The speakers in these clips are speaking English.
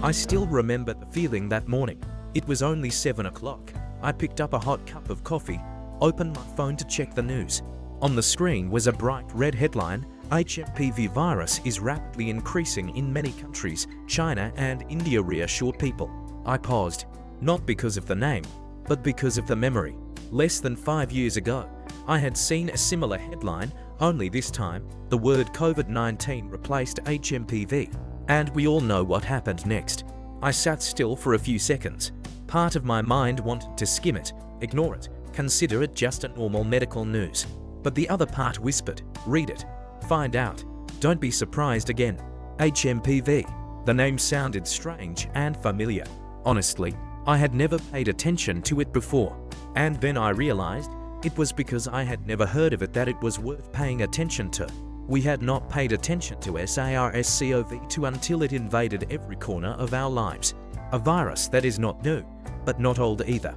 I still remember the feeling that morning. It was only 7 o'clock. I picked up a hot cup of coffee, opened my phone to check the news. On the screen was a bright red headline: HMPV virus is rapidly increasing in many countries, China and India reassured people. I paused, not because of the name, but because of the memory. Less than 5 years ago, I had seen a similar headline, only this time, the word COVID-19 replaced HMPV. And we all know what happened next. I sat still for a few seconds. Part of my mind wanted to skim it, ignore it, consider it just a normal medical news. But the other part whispered, read it, find out, don't be surprised again. HMPV. The name sounded strange and familiar. Honestly, I had never paid attention to it before. And then I realized it was because I had never heard of it that it was worth paying attention to. We had not paid attention to SARS-CoV-2 until it invaded every corner of our lives. A virus that is not new, but not old either.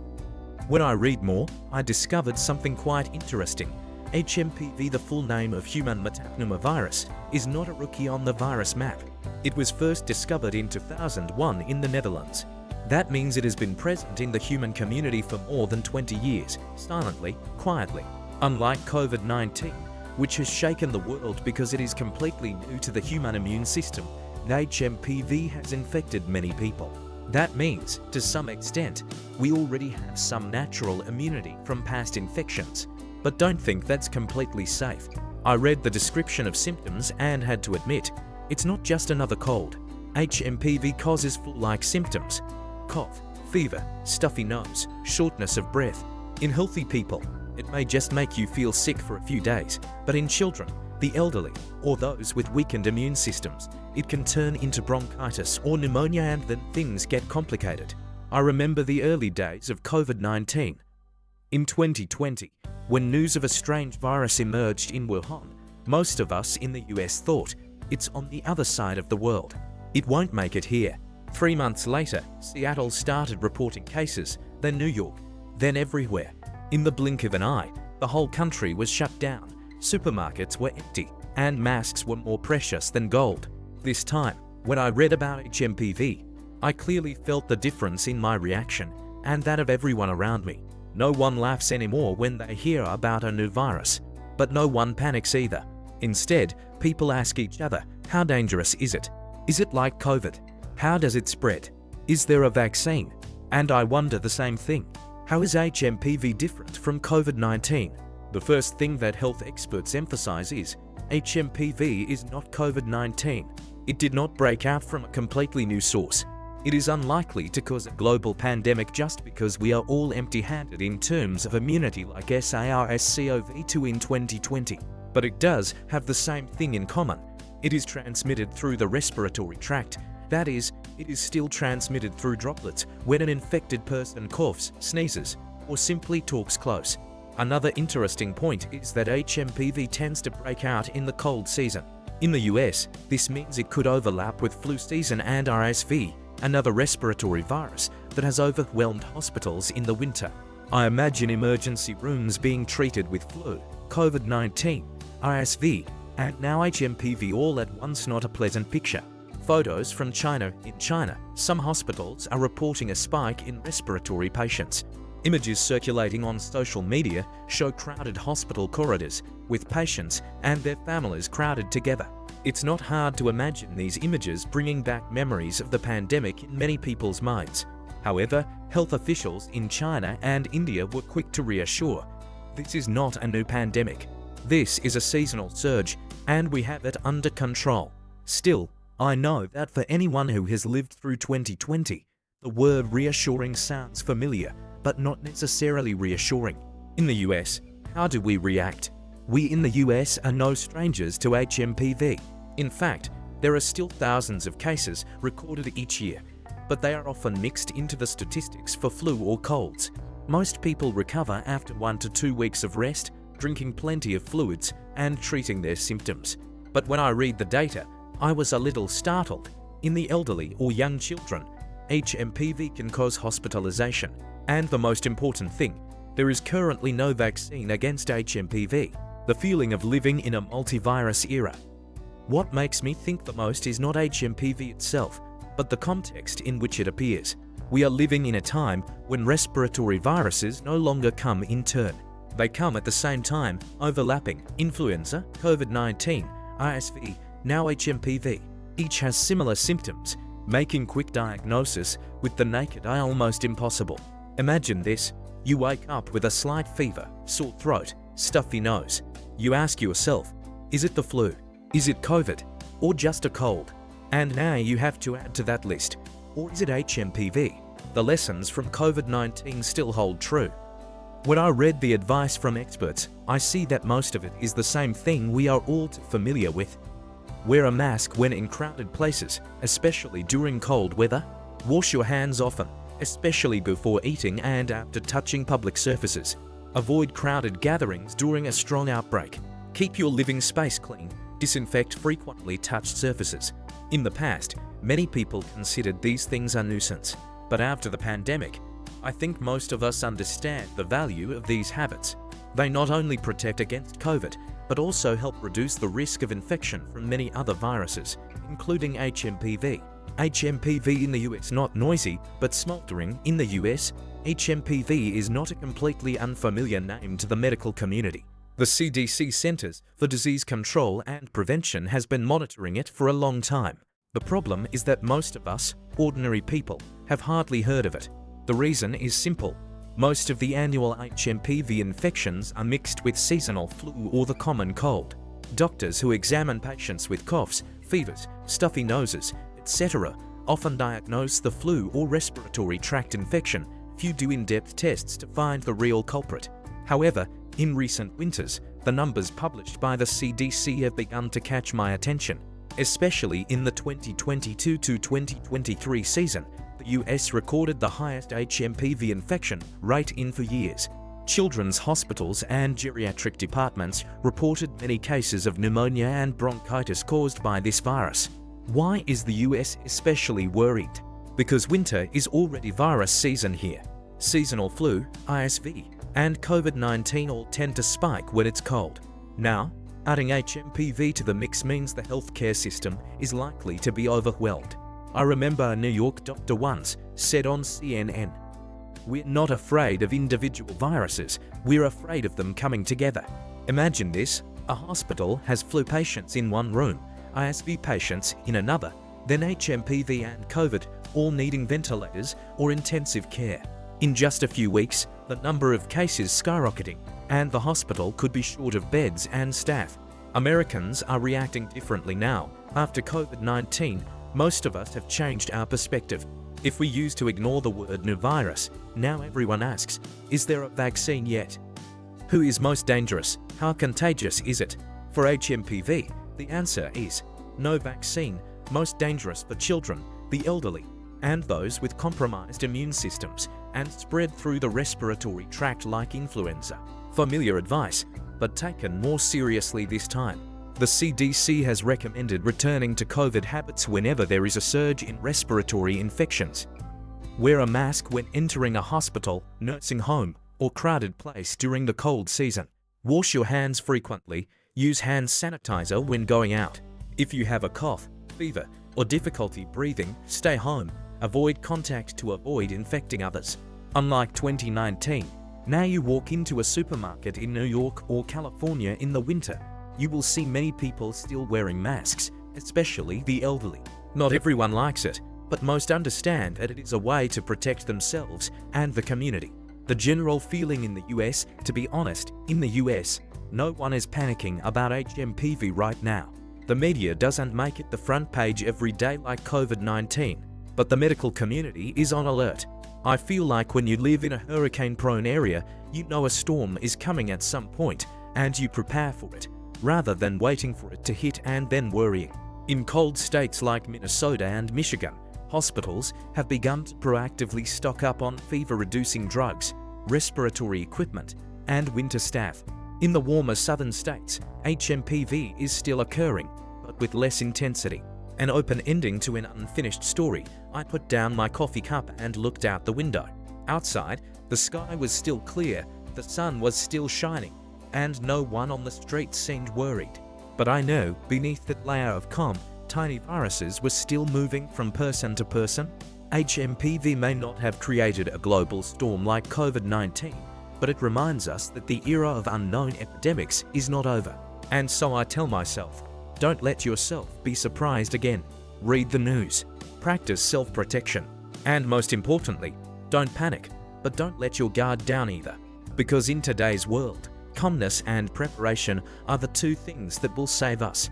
When I read more, I discovered something quite interesting. HMPV, the full name of human metapneumovirus, is not a rookie on the virus map. It was first discovered in 2001 in the Netherlands. That means it has been present in the human community for more than 20 years, silently, quietly. Unlike COVID-19, which has shaken the world because it is completely new to the human immune system, HMPV has infected many people. That means, to some extent, we already have some natural immunity from past infections. But don't think that's completely safe. I read the description of symptoms and had to admit, it's not just another cold. HMPV causes flu-like symptoms: cough, fever, stuffy nose, shortness of breath. In healthy people, it may just make you feel sick for a few days, but in children, the elderly, or those with weakened immune systems, it can turn into bronchitis or pneumonia, and then things get complicated. I remember the early days of COVID-19. In 2020, when news of a strange virus emerged in Wuhan, most of us in the US thought, it's on the other side of the world. It won't make it here. 3 months later, Seattle started reporting cases, then New York, then everywhere. In the blink of an eye, the whole country was shut down, supermarkets were empty, and masks were more precious than gold. This time, when I read about HMPV, I clearly felt the difference in my reaction and that of everyone around me. No one laughs anymore when they hear about a new virus, but no one panics either. Instead, people ask each other, how dangerous is it? Is it like COVID? How does it spread? Is there a vaccine? And I wonder the same thing. How is HMPV different from COVID-19? The first thing that health experts emphasize is, HMPV is not COVID-19. It did not break out from a completely new source. It is unlikely to cause a global pandemic just because we are all empty-handed in terms of immunity like SARS-CoV-2 in 2020. But it does have the same thing in common. It is transmitted through the respiratory tract. That is, it is still transmitted through droplets when an infected person coughs, sneezes, or simply talks close. Another interesting point is that HMPV tends to break out in the cold season. In the US, this means it could overlap with flu season and RSV, another respiratory virus that has overwhelmed hospitals in the winter. I imagine emergency rooms being treated with flu, COVID-19, RSV, and now HMPV all at once. Not a pleasant picture. Photos from China. In China, some hospitals are reporting a spike in respiratory patients. Images circulating on social media show crowded hospital corridors, with patients and their families crowded together. It's not hard to imagine these images bringing back memories of the pandemic in many people's minds. However, health officials in China and India were quick to reassure, this is not a new pandemic. This is a seasonal surge, and we have it under control. Still, I know that for anyone who has lived through 2020, the word reassuring sounds familiar, but not necessarily reassuring. In the US, how do we react? We in the US are no strangers to HMPV. In fact, there are still thousands of cases recorded each year, but they are often mixed into the statistics for flu or colds. Most people recover after 1 to 2 weeks of rest, drinking plenty of fluids, and treating their symptoms. But when I read the data, I was a little startled. In the elderly or young children, HMPV can cause hospitalization. And the most important thing, there is currently no vaccine against HMPV. The feeling of living in a multivirus era. What makes me think the most is not HMPV itself, but the context in which it appears. We are living in a time when respiratory viruses no longer come in turn. They come at the same time, overlapping. Influenza, COVID-19, RSV, now HMPV. Each has similar symptoms, making quick diagnosis with the naked eye almost impossible. Imagine this. You wake up with a slight fever, sore throat, stuffy nose. You ask yourself, is it the flu? Is it COVID? Or just a cold? And now you have to add to that list, or is it HMPV? The lessons from COVID-19 still hold true. When I read the advice from experts, I see that most of it is the same thing we are all too familiar with. Wear a mask when in crowded places, especially during cold weather. Wash your hands often, especially before eating and after touching public surfaces. Avoid crowded gatherings during a strong outbreak. Keep your living space clean. Disinfect frequently touched surfaces. In the past, many people considered these things a nuisance, but after the pandemic, I think most of us understand the value of these habits. They not only protect against COVID, but also help reduce the risk of infection from many other viruses, including HMPV. HMPV in the US not noisy, but smoldering in the US. HMPV is not a completely unfamiliar name to the medical community. The CDC Centers for Disease Control and Prevention has been monitoring it for a long time. The problem is that most of us, ordinary people, have hardly heard of it. The reason is simple. Most of the annual HMPV infections are mixed with seasonal flu or the common cold. Doctors who examine patients with coughs, fevers, stuffy noses, etc. often diagnose the flu or respiratory tract infection. Few do in-depth tests to find the real culprit. However, in recent winters, the numbers published by the CDC have begun to catch my attention. Especially in the 2022 to 2023 season, the US recorded the highest HMPV infection rate in for years. Children's hospitals and geriatric departments reported many cases of pneumonia and bronchitis caused by this virus. Why is the US especially worried? Because winter is already virus season here. Seasonal flu, RSV, and COVID-19 all tend to spike when it's cold. Now, adding HMPV to the mix means the healthcare system is likely to be overwhelmed. I remember a New York doctor once said on CNN, "We're not afraid of individual viruses, we're afraid of them coming together." Imagine this, a hospital has flu patients in one room, RSV patients in another, then HMPV and COVID all needing ventilators or intensive care. In just a few weeks, the number of cases skyrocketing, and the hospital could be short of beds and staff. Americans are reacting differently now. After COVID-19, most of us have changed our perspective. If we used to ignore the word new virus, now everyone asks, is there a vaccine yet? Who is most dangerous? How contagious is it? For HMPV, the answer is no vaccine, most dangerous for children, the elderly, and those with compromised immune systems, and spread through the respiratory tract like influenza. Familiar advice, but taken more seriously this time. The CDC has recommended returning to COVID habits whenever there is a surge in respiratory infections. Wear a mask when entering a hospital, nursing home, or crowded place during the cold season. Wash your hands frequently. Use hand sanitizer when going out. If you have a cough, fever, or difficulty breathing, stay home. Avoid contact to avoid infecting others. Unlike 2019, now you walk into a supermarket in New York or California in the winter, you will see many people still wearing masks, especially the elderly. Not everyone likes it, but most understand that it is a way to protect themselves and the community. The general feeling in the US, to be honest, in the US, no one is panicking about HMPV right now. The media doesn't make it the front page every day like COVID-19, but the medical community is on alert. I feel like when you live in a hurricane-prone area, you know a storm is coming at some point, and you prepare for it, rather than waiting for it to hit and then worrying. In cold states like Minnesota and Michigan, hospitals have begun to proactively stock up on fever-reducing drugs, respiratory equipment, and winter staff. In the warmer southern states, HMPV is still occurring, but with less intensity. An open ending to an unfinished story, I put down my coffee cup and looked out the window. Outside, the sky was still clear, the sun was still shining, and no one on the street seemed worried. But I know, beneath that layer of calm, tiny viruses were still moving from person to person? HMPV may not have created a global storm like COVID-19, but it reminds us that the era of unknown epidemics is not over. And so I tell myself, don't let yourself be surprised again. Read the news, practice self-protection, and most importantly, don't panic, but don't let your guard down either. Because in today's world, calmness and preparation are the two things that will save us.